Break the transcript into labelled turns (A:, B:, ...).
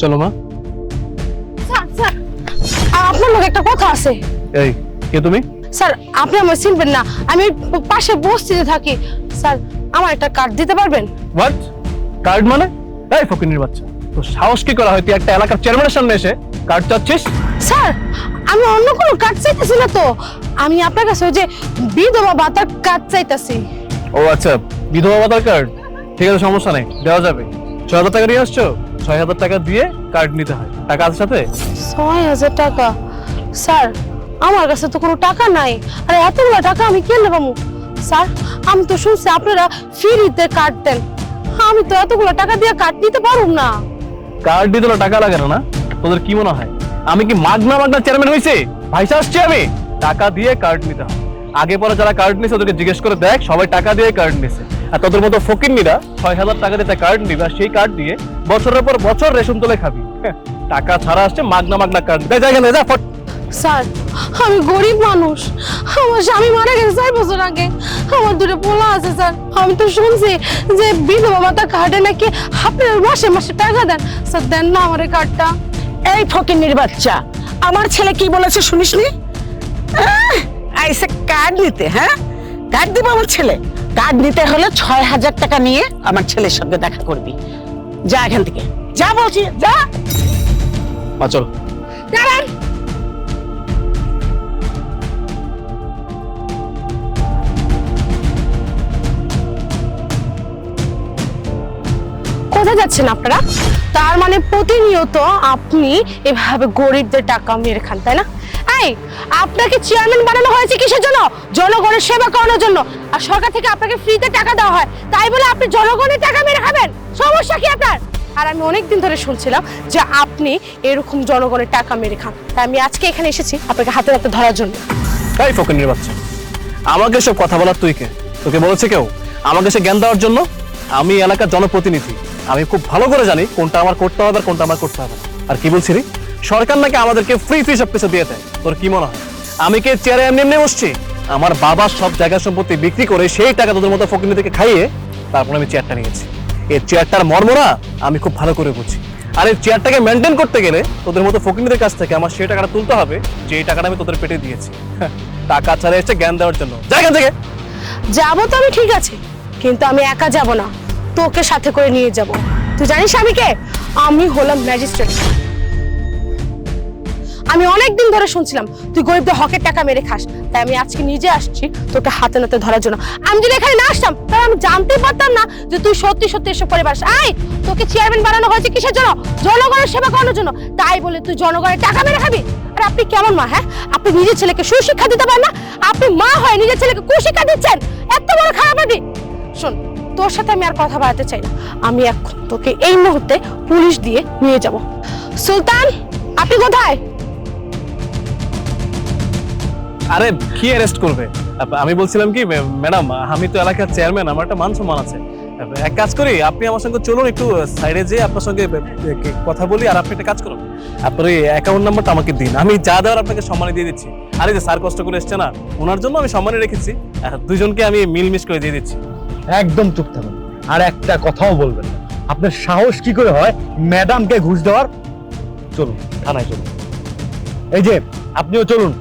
A: চলো মা।
B: Sir sir আপনার লোক একটা কথা আছে।
A: এই কে তুমি?
B: স্যার আপনি আমার চিনবেন না, আমি পাশে বস্তিতে থাকি। স্যার আমার একটা কার্ড দিতে পারবেন?
A: হোয়াট? কার্ড মানে? এই ফকিনীর বাচ্চা, তো সাহস কি করা হয় তুই একটা এলাকার চেয়ারম্যানের সামনে এসে কার্ড চাচ্ছিস?
B: স্যার আমি অন্য কোনো কার্ড চাইতেছি না তো, আমি আপনার কাছে ওই যে বিধবা ভাতার কার্ড চাইতেছি।
A: ও আচ্ছা, বিধবা ভাতার কার্ড। ঠিক আছে, সমস্যা নেই, দেওয়া যাবে। 6,000 টাকা নিয়ে আসছো, 6,000 টাকা দিয়ে কার্ড নিতে হয়। টাকা আছে সাথে?
B: 6,000 টাকা? স্যার আমার কাছে তো কোনো টাকা নাই, আর এতগুলো টাকা আমি কেন পাবো? স্যার আমি তো শুনছি আপনারা ফ্রিতে কার্ড দেন, আমি তো এতগুলো টাকা দিয়ে কার্ড নিতে পারুম না।
A: কার্ড দিতে হলে টাকা লাগে না? তোদের কি মনে হয় আমি কি মাগনা মাগনা চেয়ারম্যান হইছি? ভাইসা আসছি আমি, টাকা দিয়ে কার্ড নিতে হয়। আগে পরে যারা কার্ড নিছে ওদেরকে জিজ্ঞেস করে দেখ, সবাই টাকা দিয়ে কার্ড নিছে। আর তোদের মতো ফকিন্নিরা 6,000 টাকা দিয়ে কার্ড নিবে, আর সেই কার্ড দিয়ে বছরের পর বছর রেশন তুলে খাবি। টাকা ছাড়া আসছে মাগনা মাগনা কার্ড। জায়গা নেই, যা ফট।
B: স্যার আমি গরিব মানুষ, আমার স্বামী মারা গেছে 4 বছর আগে, আমার 2টা পোলা আছে। স্যার আমি তো শুনছি যে বিধবা ভাতা কার্ডে নাকি আপনারা মাসে মাসে টাকা দেন। স্যার দেন না আমার এই কার্ডটা।
C: এই ফকিন্নির বাচ্চা, আমার ছেলে কি বলেছে শুনিসনি? আইসে কার্ড নিতে, হ্যাঁ কার্ড দিব আমার ছেলে? কার্ড নিতে হলে 6,000 টাকা নিয়ে আমার ছেলের সঙ্গে দেখা করবি। যা এখান থেকে, যা বলছি, যা।
A: মা চল।
B: দাঁড়ান, কোথায় যাচ্ছেন আপনারা? তার মানে প্রতিনিয়ত আপনি এভাবে গরিবদের টাকা মেরে খান, তাই না? এই আপনাকে চেয়ারম্যান বানানো হয়েছে কিসের জন্য? জনগণের সেবা করানোর জন্য। আর সরকার থেকে আপনাকে ফ্রিতে টাকা দেওয়া হয়, তাই বলে আপনি জনগণের টাকা মেরে খাবেন? সমস্যা কি আপনার? আর আমি অনেকদিন ধরে শুনছিলাম যে আপনি এরকম জনগণের টাকা মেরে খান, তাই আমি আজকে এখানে এসেছি আপনাকে হাতে হাতে ধরার জন্য।
A: এই ফকিনীর বাচ্চা, আমাকে সব কথা বলার তুই কে? তোকে বলেছে কেউ আমাকে সে জ্ঞান দেওয়ার জন্য? আমি এলাকার জনপ্রতিনিধি, আমি খুব ভালো করে জানি কোনটা আমার করতে হবে আর কোনটা আমার করতে হবে না। আর কি বলছিলি? সরকার নাকি আমাদেরকে ফ্রি সব কিছু দিয়ে দেয়। তোর কি মনে হয় আমি কে চেয়ারে এমনি এমনি বসছি? আমার বাবার সব জায়গা সম্পত্তি বিক্রি করে সেই টাকা তোদের মতো ফকিনীদেরকে খাইয়ে তারপর আমি চেয়ারটা নিয়েছি। এই চেয়ারটার মর্মরা আমি খুব ভালো করে বুঝি। আর এই চেয়ারটাকে মেনটেন করতে গেলে তোদের মতো ফকিনীদের কাছ থেকে আমার সেই টাকাটা তুলতে হবে, যে এই টাকাটা আমি তোদের পেটে দিয়েছি। টাকা ছাড়া এসে জ্ঞান দেওয়ার জন্য। জায়গা থেকে
B: যাবো তো আমি, ঠিক আছে, কিন্তু আমি একা যাব না, তোকে সাথে করে নিয়ে যাব। তুই জানিস আমি কে? আমি হলাম ম্যাজিস্ট্রেট। আমি অনেকদিন ধরে শুনছিলাম তুই গরিবদের হকের টাকা মেরে খাস, তাই আমি আজকে নিজে আসছি তোকে হাতে নাতে ধরার জন্য। আমি যদি এখানে না আসতাম তাহলে আমি জানতেই পারতাম না যে তুই সত্যি সত্যি এসব করে পারিস। আই তোকে চেয়ারম্যান বানানো হয়েছে কিসের জন্য? জনগণের সেবা করানোর জন্য, তাই বলে তুই জনগণের টাকা মেরে খাবি? আর আপনি কেমন মা? হ্যাঁ, আপনি নিজের ছেলেকে সুশিক্ষা দিতে পারেন না, আপনি মা হয়ে নিজের ছেলেকে কুশিক্ষা দিচ্ছেন। এত বড় খারাপ আপনি। শোন, তোর সাথে আমি আর কথা বাড়াতে চাই না, আমি এখন তোকে এই মুহূর্তে পুলিশ দিয়ে নিয়ে যাব। সুলতান আপনি কোথায়?
A: আরে কি অ্যারেস্ট করবে? আমি বলছিলাম কি ম্যাডাম, আমি তো এলাকার চেয়ারম্যান, আমার একটা মান সম্মান আছে। এক কাজ করি, আপনি আমার সঙ্গে চলুন, একটু সাইডে যেয়ে আপনার সঙ্গে কথা বলি। আর আপনি একটা কাজ করুন, আপনার ওই অ্যাকাউন্ট নাম্বারটা আমাকে দিন, আমি যা দেওয়ার আপনাকে সম্মানে দিয়ে দিচ্ছি। আরে যে স্যার কষ্ট করে এসছে না, ওনার জন্য আমি সম্মানে রেখেছি। দুজনকে আমি মিলমিশ করে দিয়ে দিচ্ছি।
D: একদম চুপ থাকুন, আর একটা কথাও বলবেন না। আপনার সাহস কি করে হয় ম্যাডামকে ঘুষ দেওয়ার? চলুন থানায় চলুন। এই যে আপনিও চলুন।